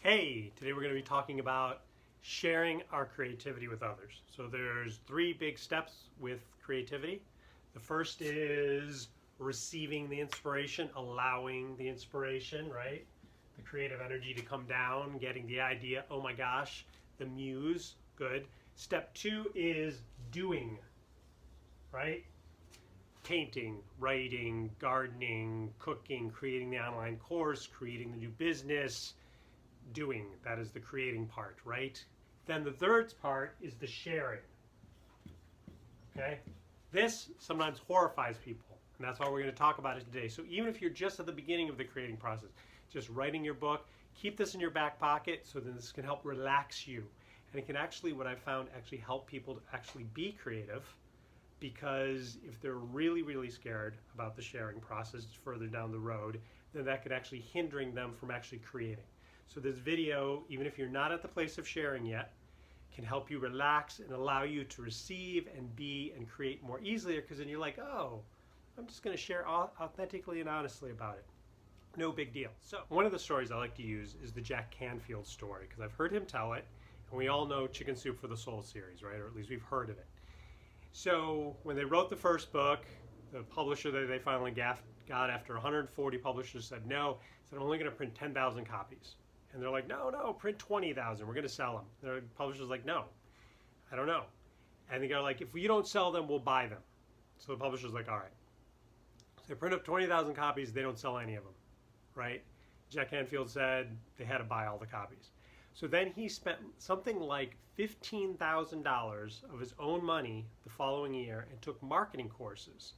Hey, today we're going to be talking about sharing our creativity with others. So there's three big steps with creativity. The first is receiving the inspiration, allowing the inspiration, right? The creative energy to come down, getting the idea, oh my gosh, the muse, good. Step two is doing, right? Painting, writing, gardening, cooking, creating the online course, creating the new business, doing. That is the creating part, right? Then the third part is the sharing. Okay? This sometimes horrifies people, and that's why we're going to talk about it today. So even if you're just at the beginning of the creating process, just writing your book, keep this in your back pocket so that this can help relax you. And it can actually, what I've found, actually help people to actually be creative, because if they're really, really scared about the sharing process further down the road, then that could actually hindering them from actually creating. So this video, even if you're not at the place of sharing yet, can help you relax and allow you to receive and be and create more easily, because then you're like, oh, I'm just going to share authentically and honestly about it. No big deal. So one of the stories I like to use is the Jack Canfield story, because I've heard him tell it, and we all know Chicken Soup for the Soul series, right? Or at least we've heard of it. So when they wrote the first book, the publisher that they finally got after 140 publishers said no, said I'm only going to print 10,000 copies. And they're like, no, print 20,000. We're going to sell them. The publisher's like, no, I don't know. And they go like, if you don't sell them, we'll buy them. So the publisher's like, all right. So they print up 20,000 copies. They don't sell any of them, right? Jack Canfield said they had to buy all the copies. So then he spent something like $15,000 of his own money the following year and took marketing courses,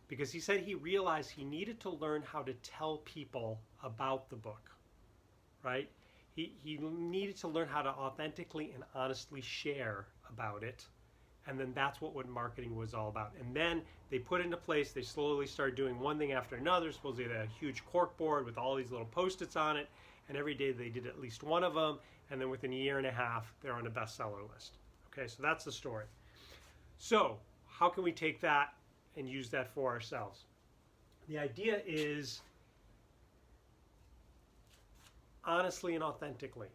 because he said he realized he needed to learn how to tell people about the book, right? He needed to learn how to authentically and honestly share about it. And then that's what marketing was all about. And then they put into place, they slowly started doing one thing after another. Supposedly they had a huge cork board with all these little Post-its on it. And every day they did at least one of them. And then within a year and a half, they're on a bestseller list. Okay, so that's the story. So how can we take that and use that for ourselves? The idea is honestly and authentically,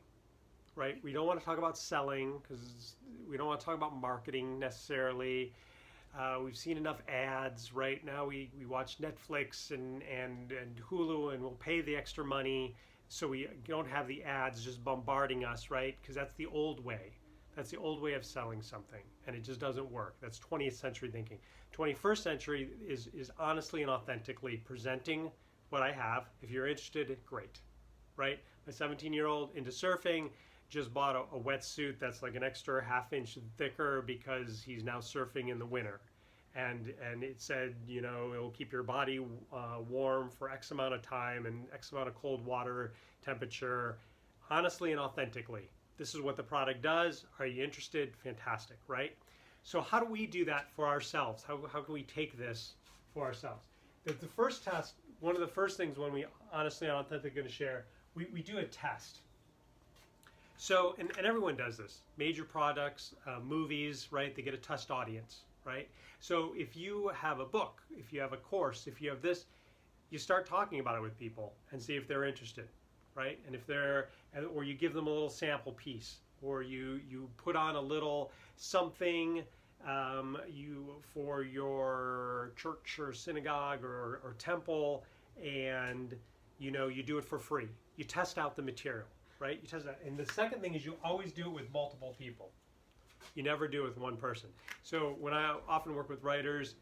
right? We don't want to talk about selling, because we don't want to talk about marketing necessarily. We've seen enough ads, right? Now we watch Netflix and Hulu, and we'll pay the extra money so we don't have the ads just bombarding us, right? Because that's the old way. That's the old way of selling something, and it just doesn't work. That's 20th century thinking. 21st century is honestly and authentically presenting what I have. If you're interested, great, right? My 17-year-old into surfing just bought a wetsuit that's like an extra ½ inch thicker because he's now surfing in the winter. And it said, you know, it'll keep your body warm for X amount of time and X amount of cold water temperature, honestly and authentically. This is what the product does. Are you interested? Fantastic, right? So how do we do that for ourselves? How can we take this for ourselves? The first test, one of the first things when we honestly and authentically going to share, we do a test. So, and everyone does this. Major products, movies, right? They get a test audience, right? So if you have a book, if you have a course, if you have this, you start talking about it with people and see if they're interested, right? And if they're, or you give them a little sample piece, or you put on a little something for your church or synagogue or temple, and you do it for free. You test out the material, right? You test it out. And the second thing is you always do it with multiple people. You never do it with one person. So when I often work with writers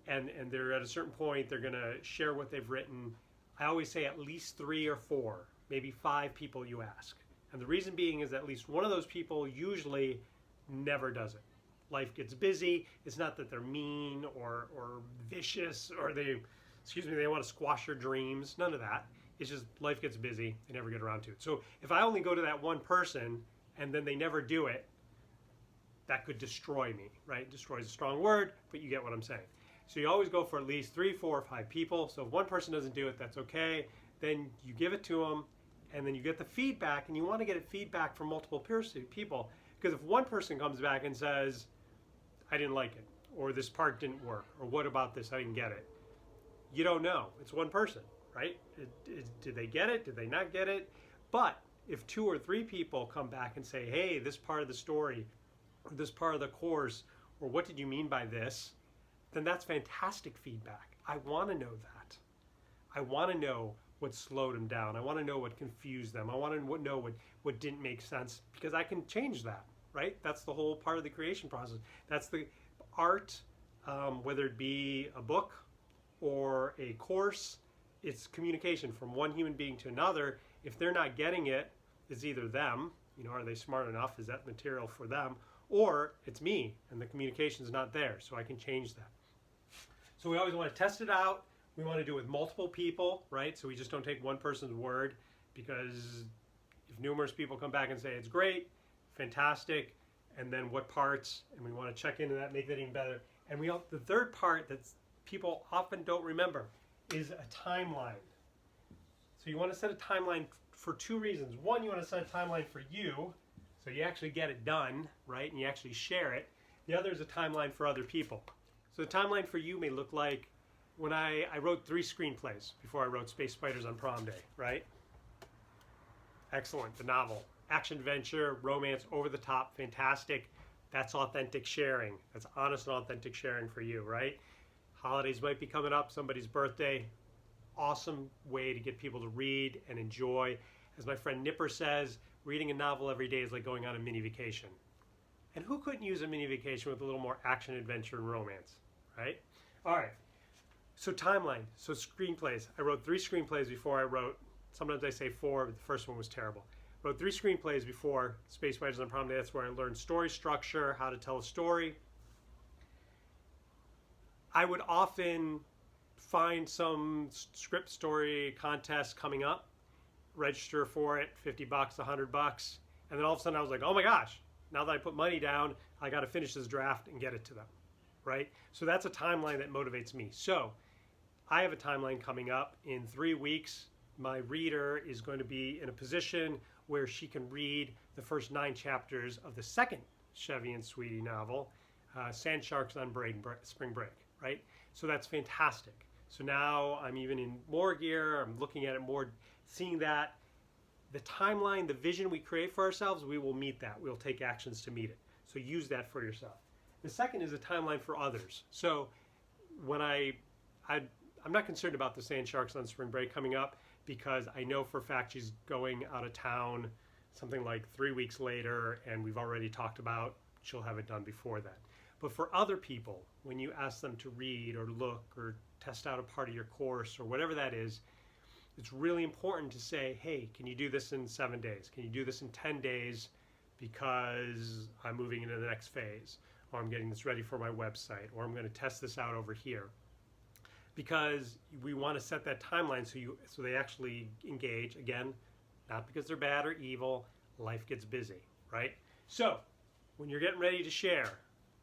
and they're at a certain point, they're going to share what they've written, I always say at least 3 or 4, maybe 5 people you ask. And the reason being is at least one of those people usually never does it. Life gets busy. It's not that they're mean or vicious or they want to squash your dreams. None of that. It's just life gets busy. They never get around to it. So if I only go to that one person and then they never do it, that could destroy me, right? Destroy is a strong word, but you get what I'm saying. So you always go for at least 3, 4, or 5 people. So if one person doesn't do it, that's okay. Then you give it to them, and then you get the feedback, and you want to get feedback from multiple people, because if one person comes back and says, I didn't like it, or this part didn't work, or what about this, I didn't get it, you don't know. It's one person, right? Did they get it? Did they not get it? But if 2 or 3 people come back and say, hey, this part of the story, or this part of the course, or what did you mean by this, then that's fantastic feedback. I want to know that. I want to know what slowed them down. I want to know what confused them. I want to know what didn't make sense, because I can change that, right? That's the whole part of the creation process. That's the art, whether it be a book or a course, it's communication from one human being to another. If they're not getting it, it's either them, are they smart enough? Is that material for them? Or it's me and the communication is not there, so I can change that. So we always want to test it out. We want to do it with multiple people, right? So we just don't take one person's word, because if numerous people come back and say it's great, fantastic, and then what parts, and we want to check into that, make that even better. And the third part that people often don't remember is a timeline. So you want to set a timeline for 2 reasons. One, you want to set a timeline for you, so you actually get it done, right? And you actually share it. The other is a timeline for other people. So the timeline for you may look like when I wrote 3 screenplays before I wrote Space Spiders on prom day, right? Excellent, the novel. Action, adventure, romance, over the top, fantastic. That's authentic sharing. That's honest and authentic sharing for you, right? Holidays might be coming up, somebody's birthday. Awesome way to get people to read and enjoy. As my friend Nipper says, reading a novel every day is like going on a mini vacation. And who couldn't use a mini vacation with a little more action, adventure, and romance, right? All right, so timeline, so screenplays. I wrote 3 screenplays before I wrote, sometimes I say 4, but the first one was terrible. I wrote 3 screenplays before Space Spiders on Prom Day. That's where I learned story structure, how to tell a story. I would often find some script story contest coming up, register for it, $50, $100, and then all of a sudden I was like, oh my gosh, now that I put money down, I got to finish this draft and get it to them, right? So that's a timeline that motivates me. So I have a timeline coming up in 3 weeks. My reader is going to be in a position where she can read the first 9 chapters of the second Chevy and Sweetie novel, Sand Sharks on Spring Break, right? So that's fantastic. So now I'm even in more gear, I'm looking at it more, seeing that the timeline, the vision we create for ourselves, we will meet that. We'll take actions to meet it. So use that for yourself. The second is a timeline for others. So when I'm not concerned about the Sand Sharks on Spring Break coming up, because I know for a fact she's going out of town something like 3 weeks later, and we've already talked about she'll have it done before that. But for other people, when you ask them to read or look or test out a part of your course or whatever that is, it's really important to say, hey, can you do this in 7 days? Can you do this in 10 days because I'm moving into the next phase, or I'm getting this ready for my website, or I'm going to test this out over here. Because we want to set that timeline so they actually engage, again, not because they're bad or evil, life gets busy, right? So when you're getting ready to share,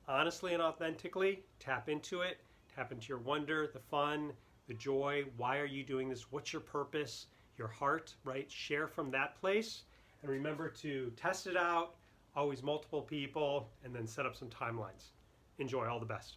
honestly and authentically, tap into it, tap into your wonder, the fun, the joy. Why are you doing this? What's your purpose? Your heart, right? Share from that place. And remember to test it out, always multiple people, and then set up some timelines. Enjoy, all the best.